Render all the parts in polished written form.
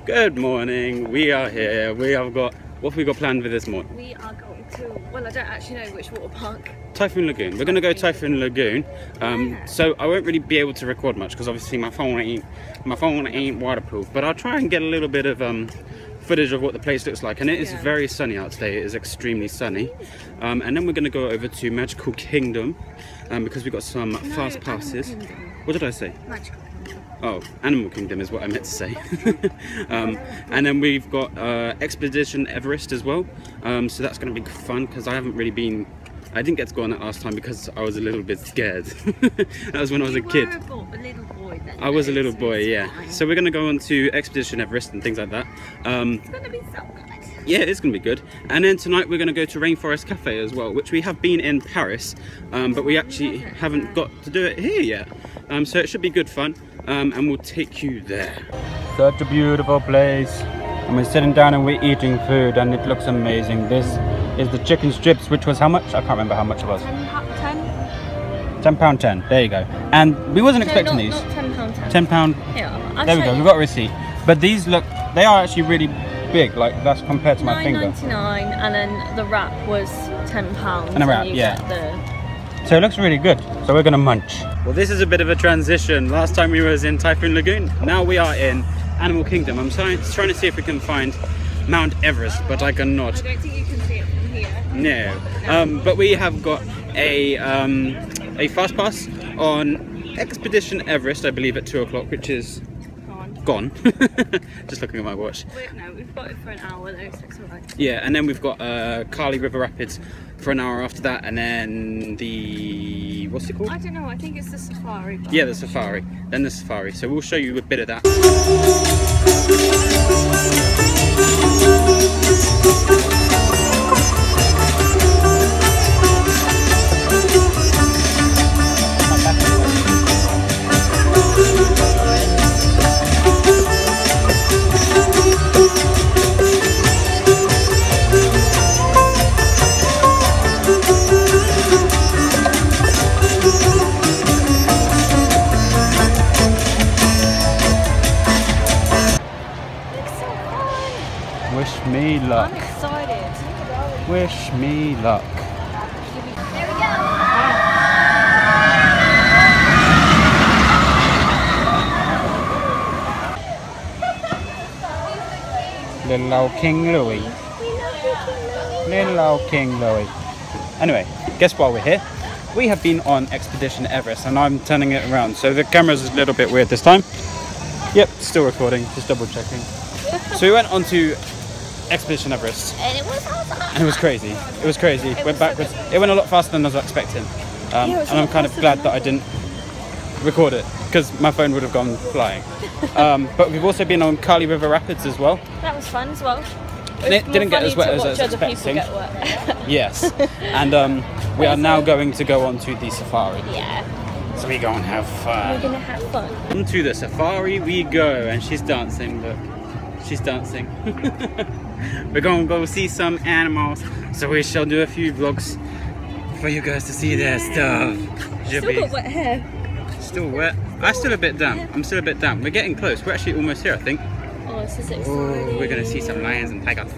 Good morning, we are here. We have got, what have we got planned for this morning? We are going to, well, I don't actually know which water park. Typhoon Lagoon. We're going to go Typhoon Lagoon. So I won't really be able to record much because obviously my phone ain't waterproof. But I'll try and get a little bit of footage of what the place looks like. And it is very sunny out today. It is extremely sunny. And then we're going to go over to Magical Kingdom because we've got some fast passes. What did I say? Magical Kingdom. Oh, Animal Kingdom is what I meant to say. And then we've got Expedition Everest as well. So that's going to be fun because I haven't really been... I didn't get to go on that last time because I was a little bit scared. That was when I was a kid. You were a little boy then. I was a little boy, yeah. So we're going to go on to Expedition Everest and things like that. It's going to be so good. Yeah, it's going to be good. And then tonight we're going to go to Rainforest Cafe as well, which we have been in Paris, but we actually haven't got to do it here yet. So it should be good fun, and we'll take you there. Such a beautiful place. And we're sitting down and we're eating food and it looks amazing. This is the chicken strips, which was how much? I can't remember how much it was. £10.10. There you go. And we wasn't expecting these. Not £10.10. £10. Yeah, there we go. We've got a receipt. But these look, they are actually really big. Like that's compared to my finger. £9.99, and then the wrap was £10. And a wrap, yeah. So it looks really good. So we're gonna munch. Well, this is a bit of a transition. Last time we was in Typhoon Lagoon. Now we are in Animal Kingdom. I'm trying to see if we can find Mount Everest, but I cannot. I don't think you can see it from here. No. But we have got a fast pass on Expedition Everest, I believe, at 2 o'clock, which is gone. Just looking at my watch. No, we've got it for an hour though, so it's alright. Yeah, and then we've got Kali River Rapids for an hour after that, and then the, what's it called? I don't know, I think it's the safari. Yeah, the safari. Then the safari. So we'll show you a bit of that. Wish me luck. I'm excited. Wish me luck. There we go. Little old King Louis. Little old King Louis. Anyway, guess why we're here? We have been on Expedition Everest and I'm turning it around. So the camera's a little bit weird this time. Yep, still recording, just double checking. So we went on to Expedition Everest. And it was awesome. And it was crazy. It was crazy. It went backwards. It went a lot faster than I was expecting. And I'm kind of glad that I didn't record it because my phone would have gone flying. But we've also been on Kali River Rapids as well. That was fun as well. And it didn't get as wet as I was expecting. Yes. And we are now going to go on to the safari. Yeah. So we go and have fun. We're gonna have fun. Onto the safari we go, and she's dancing. Look, she's dancing. We're going to go see some animals, so we shall do a few vlogs for you guys to see their stuff. Still got wet hair. Still wet. I'm still a bit damp. I'm still a bit damp. We're getting close. We're actually almost here, I think. Oh, this is exciting. Oh, we're going to see some lions and tigers.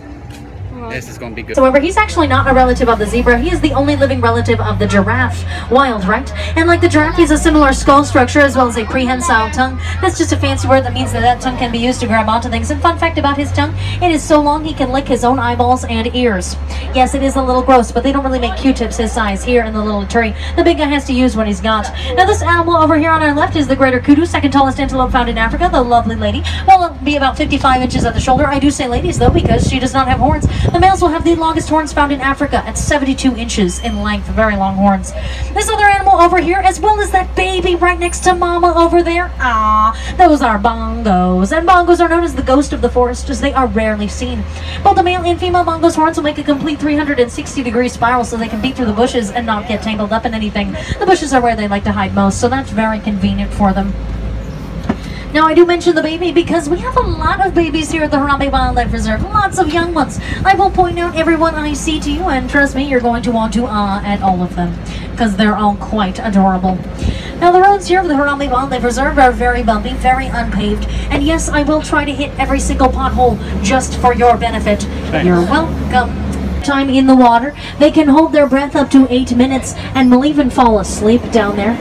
This is going to be good. However, he's actually not a relative of the zebra. He is the only living relative of the giraffe. Wild, right? And like the giraffe, he has a similar skull structure as well as a prehensile tongue. That's just a fancy word that means that tongue can be used to grab onto things. And fun fact about his tongue, it is so long he can lick his own eyeballs and ears. Yes, it is a little gross, but they don't really make Q-tips his size here in the little tree. The big guy has to use what he's got. Now this animal over here on our left is the greater kudu, second tallest antelope found in Africa, the lovely lady. Well, it'll be about 55 inches at the shoulder. I do say ladies though because she does not have horns. The males will have the longest horns found in Africa at 72 inches in length, very long horns. This other animal over here, as well as that baby right next to mama over there, those are bongos. And bongos are known as the ghost of the forest as they are rarely seen. Both the male and female bongos' horns will make a complete 360-degree spiral so they can beat through the bushes and not get tangled up in anything. The bushes are where they like to hide most, so that's very convenient for them. Now, I do mention the baby because we have a lot of babies here at the Harambe Wildlife Reserve. Lots of young ones. I will point out everyone I see to you, and trust me, you're going to want to at all of them because they're all quite adorable. Now the roads here of the Harambe Wildlife Reserve are very bumpy, very unpaved, and yes, I will try to hit every single pothole just for your benefit. Thanks. You're welcome. Time in the water, they can hold their breath up to 8 minutes and will even fall asleep down there.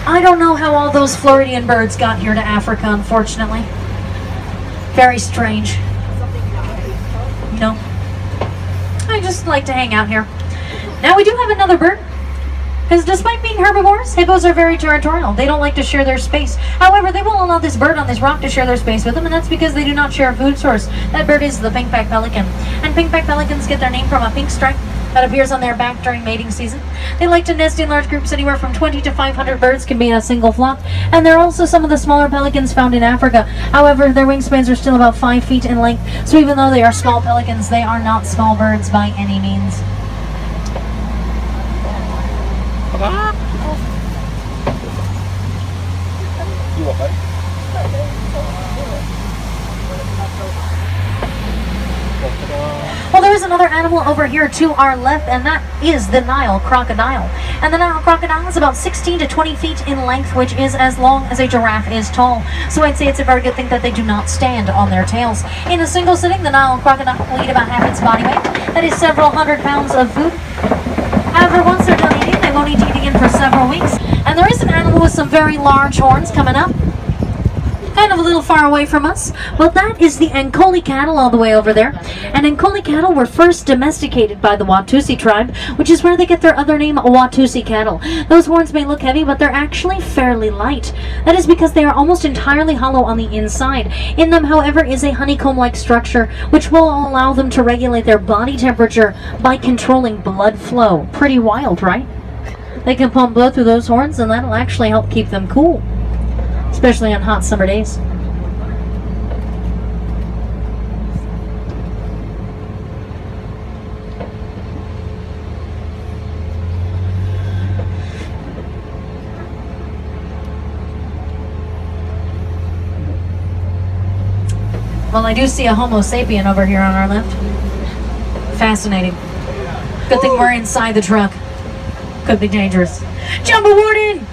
I don't know how all those Floridian birds got here to Africa, unfortunately. Very strange. No. I just like to hang out here. Now we do have another bird. Because despite being herbivores, hippos are very territorial. They don't like to share their space. However, they will allow this bird on this rock to share their space with them, and that's because they do not share a food source. That bird is the pink-backed pelican. And pink-backed pelicans get their name from a pink stripe that appears on their back during mating season. They like to nest in large groups. Anywhere from 20 to 500 birds can be in a single flock. And they're also some of the smaller pelicans found in Africa. However, their wingspans are still about 5 feet in length. So even though they are small pelicans, they are not small birds by any means. Well, there is another animal over here to our left, and that is the Nile crocodile. And the Nile crocodile is about 16 to 20 feet in length, which is as long as a giraffe is tall. So I'd say it's a very good thing that they do not stand on their tails. In a single sitting, the Nile crocodile will eat about half its body weight. That is several hundred pounds of food. However, once they're done eating, they won't eat again for several weeks. And there is an animal with some very large horns coming up. Kind of a little far away from us. Well, that is the Ankoli cattle all the way over there. And Ankoli cattle were first domesticated by the Watusi tribe, which is where they get their other name, Watusi cattle. Those horns may look heavy, but they're actually fairly light. That is because they are almost entirely hollow on the inside. In them, however, is a honeycomb-like structure, which will allow them to regulate their body temperature by controlling blood flow. Pretty wild, right? They can pump blood through those horns, and that'll actually help keep them cool, especially on hot summer days. Well, I do see a Homo sapien over here on our left. Fascinating. Good thing we're inside the truck. Could be dangerous. Jumbo warden!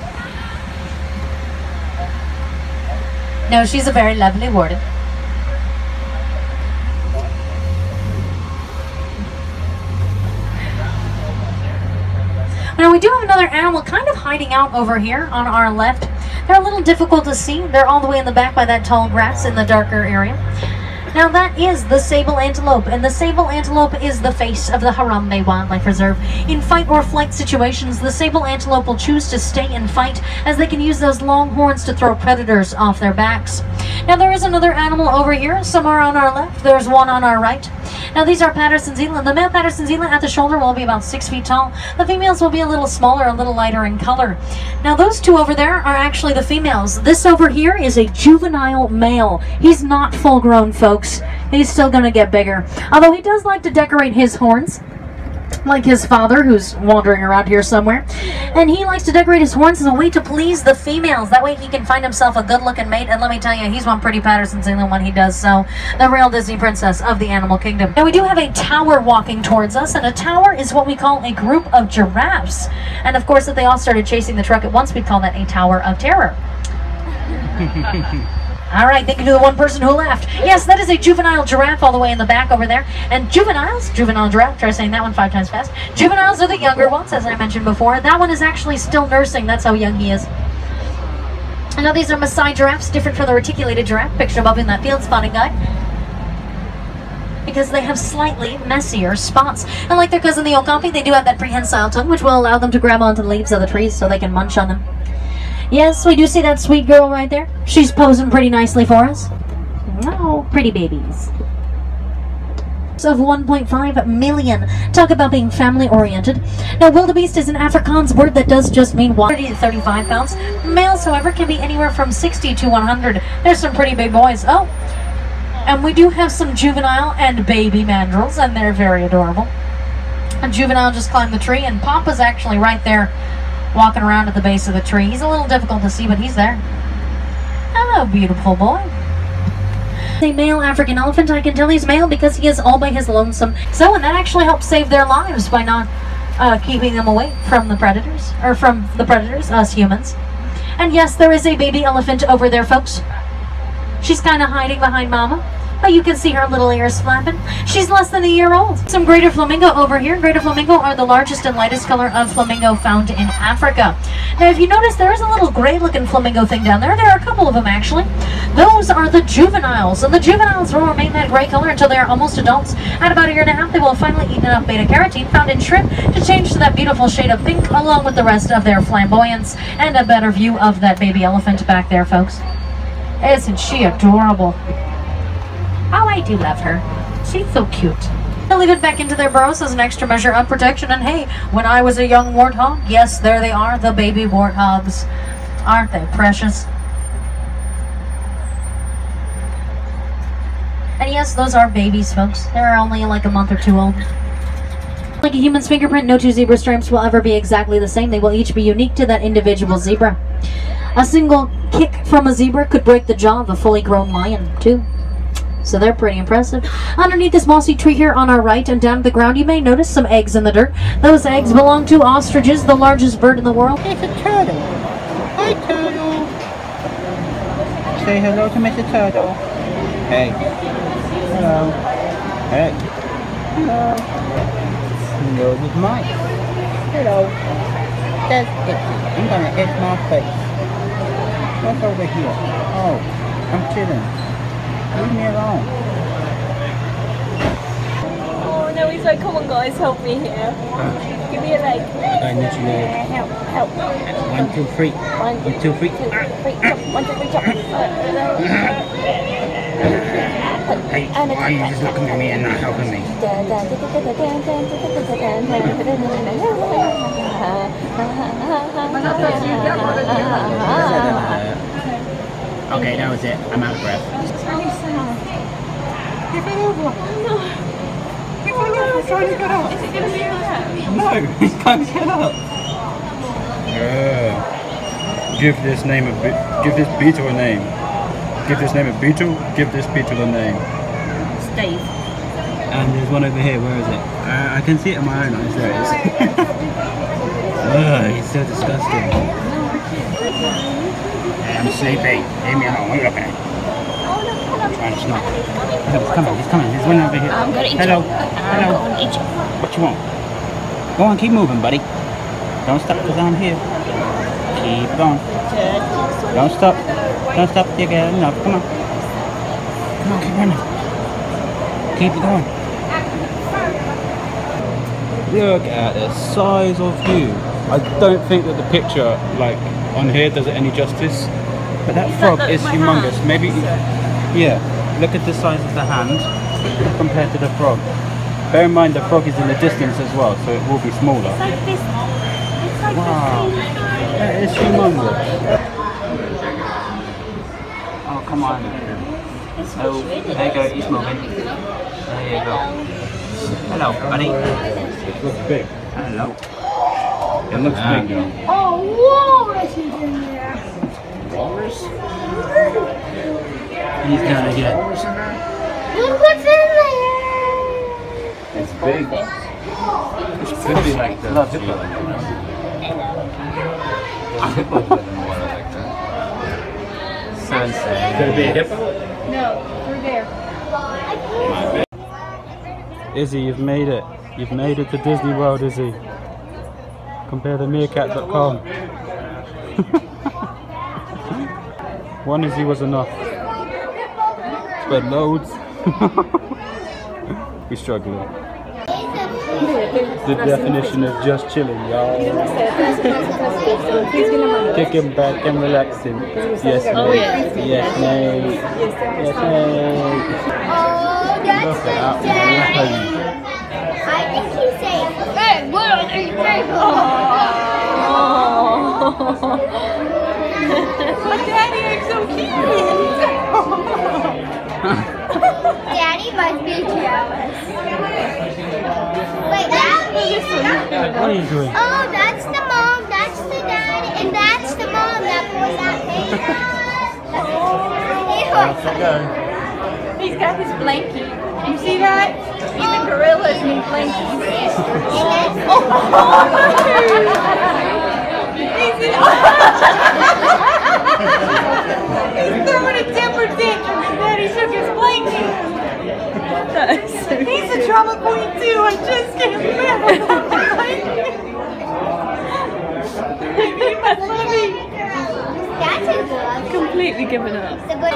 No, she's a very lovely warden. Now we do have another animal kind of hiding out over here on our left. They're a little difficult to see. They're all the way in the back by that tall grass in the darker area. Now that is the sable antelope, and the sable antelope is the face of the Harambe Wildlife Reserve. In fight or flight situations, the sable antelope will choose to stay and fight, as they can use those long horns to throw predators off their backs. Now there is another animal over here, somewhere on our left. There's one on our right. Now these are Patterson Zealand. The male Patterson Zealand at the shoulder will be about 6 feet tall. The females will be a little smaller, a little lighter in color. Now those two over there are actually the females. This over here is a juvenile male. He's not full grown, folks. He's still going to get bigger. Although he does like to decorate his horns, like his father, who's wandering around here somewhere. And he likes to decorate his horns as a way to please the females. That way he can find himself a good-looking mate. And let me tell you, he's one pretty Patterson Zealand when he does so. The real Disney princess of the animal kingdom. Now we do have a tower walking towards us, and a tower is what we call a group of giraffes. And of course, if they all started chasing the truck at once, we'd call that a tower of terror. All right, thank you to the one person who laughed. Yes, that is a juvenile giraffe all the way in the back over there. And juvenile giraffe, try saying that one 5 times fast. Juveniles are the younger ones, as I mentioned before. That one is actually still nursing. That's how young he is. And now these are Maasai giraffes, different from the reticulated giraffe pictured above in that field spotting guide, because they have slightly messier spots. And like their cousin the okapi, they do have that prehensile tongue, which will allow them to grab onto the leaves of the trees so they can munch on them. Yes, we do see that sweet girl right there. She's posing pretty nicely for us. Oh, pretty babies. Of 1.5 million. Talk about being family oriented. Now, wildebeest is an Afrikaans word that does just mean 30 to 35 pounds. Males, however, can be anywhere from 60 to 100. There's some pretty big boys. Oh, and we do have some juvenile and baby mandrills, and they're very adorable. A juvenile just climbed the tree, and Papa's actually right there, walking around at the base of the tree. He's a little difficult to see, but he's there. Hello, beautiful boy. A male African elephant. I can tell he's male because he is all by his lonesome. So, and that actually helps save their lives by not keeping them away from the predators, or from the predators, us humans. And yes, there is a baby elephant over there, folks. She's kind of hiding behind Mama. But you can see her little ears flapping. She's less than a year old. Some greater flamingo over here. Greater flamingo are the largest and lightest color of flamingo found in Africa. Now, if you notice, there is a little gray-looking flamingo thing down there. There are a couple of them, actually. Those are the juveniles. And the juveniles will remain that gray color until they are almost adults. At about a year and a half, they will have finally eaten enough beta-carotene found in shrimp to change to that beautiful shade of pink, along with the rest of their flamboyance and a better view of that baby elephant back there, folks. Isn't she adorable? Oh, I do love her. She's so cute. They'll leave it back into their burrows as an extra measure of protection. And hey, when I was a young warthog, yes, there they are, the baby warthogs. Aren't they precious? And yes, those are babies, folks. They're only like a month or two old. Like a human's fingerprint, no two zebra stripes will ever be exactly the same. They will each be unique to that individual zebra. A single kick from a zebra could break the jaw of a fully grown lion, too. So they're pretty impressive. Underneath this mossy tree here on our right and down to the ground, you may notice some eggs in the dirt. Those eggs belong to ostriches, the largest bird in the world. It's a turtle. Hi, turtle. Say hello to Mr. Turtle. Hey. Hello. Hey. Hello. Hello, with Mike. Hello. That's itchy. I'm gonna itch my face. What's over here? Oh, I'm chilling. Leave me alone. Oh no, he's like, come on guys, help me here. Give me a leg. I need your leg. Help. 1, 2, 3. 1, 2, 3. Jump. 1, 2, 3, jump. Hey, why are you just looking at me and not helping me? Okay, that was it. I'm out of breath. He fell over. No. He fell over trying to get up. Is it going to be alright? No, he can't get up. Give this beetle a name. Give this name a beetle. Give this beetle a name. Steve. And there's one over here. Where is it? I can see it in my own eyes. There it is. Ugh, he's so disgusting. I'm sleepy. Leave me alone. What are you looking at? I'm trying to snap. He's coming. There's one over here. I'm gonna eat Hello. you. Hello. I'm gonna eat you. What you want? Go on, keep moving, buddy. Don't stop because I'm here. Keep going. Don't stop. Don't stop till you get enough. Come on. Come on, keep running. Keep it going. Look at the size of you. I don't think that the picture, like, on here does it any justice. But that frog is humongous. Maybe, yeah. Look at the size of the hand compared to the frog. Bear in mind the frog is in the distance as well, so it will be smaller. It's like this. It's like Wow, that is humongous. Oh, come on. Oh, there you go, he's moving. There you go. Hello, buddy. It looks big. Hello. It looks big though. Oh, walrus is in there. Walrus? He's done again. Look what's in there. It's big. It's could be like the zipper. Sunset. Could it be a hippo? No, through there. Izzy, you've made it. You've made it to Disney World, Izzy. Compare the meerkat.com. One Izzy was enough. But loads. We're struggling. The definition of just chilling, y'all. Kicking back and relaxing. Yes, mate. Yes, mate. Yes, mate. Oh, that's Look at so that sad. I think he's saying, hey, what are they saying? Daddy, I'm so cute. Daddy must be jealous. Wait, What are you doing? oh, that's the mom, that's the dad, and that's the mom that was that picture. Off I go. He's got his blankie. You see that? Even gorillas need blankies. He's throwing a temper tantrum and then he took his blankie. He's a drama queen too. I just can't remember. I love him. That's a good. Completely given up. It's a good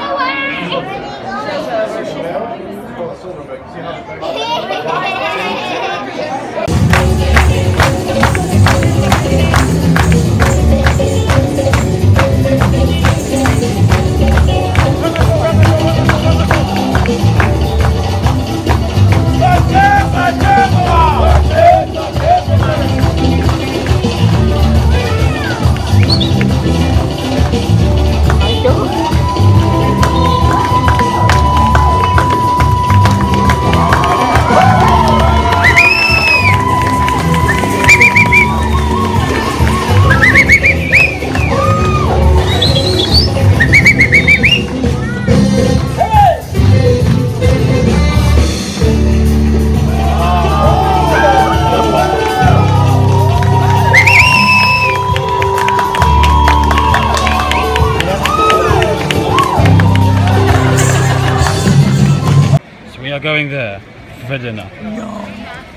Going there for dinner.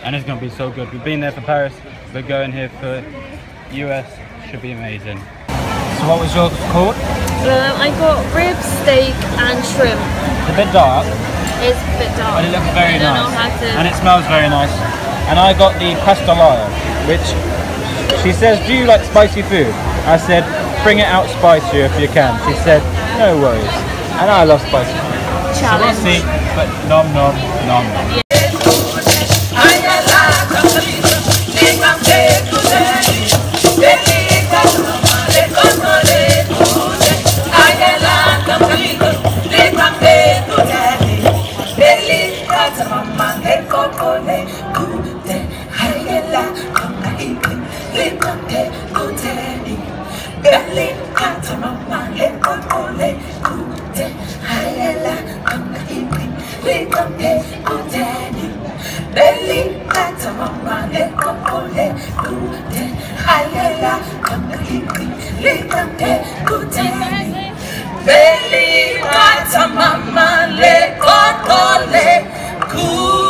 And it's gonna be so good. We've been there for Paris, we're going here for US, should be amazing. So what was yours called? I got ribs, steak and shrimp. It's a bit dark, It's a bit dark. but it looks very I don't nice. know how to... And it smells very nice. And I got the pastelato, which she says, do you like spicy food? I said, bring it out spicier if you can. She said, no worries. And I love spicy food. Challenge. So we'll see, but nom nom nom nom. Mama le kokole ku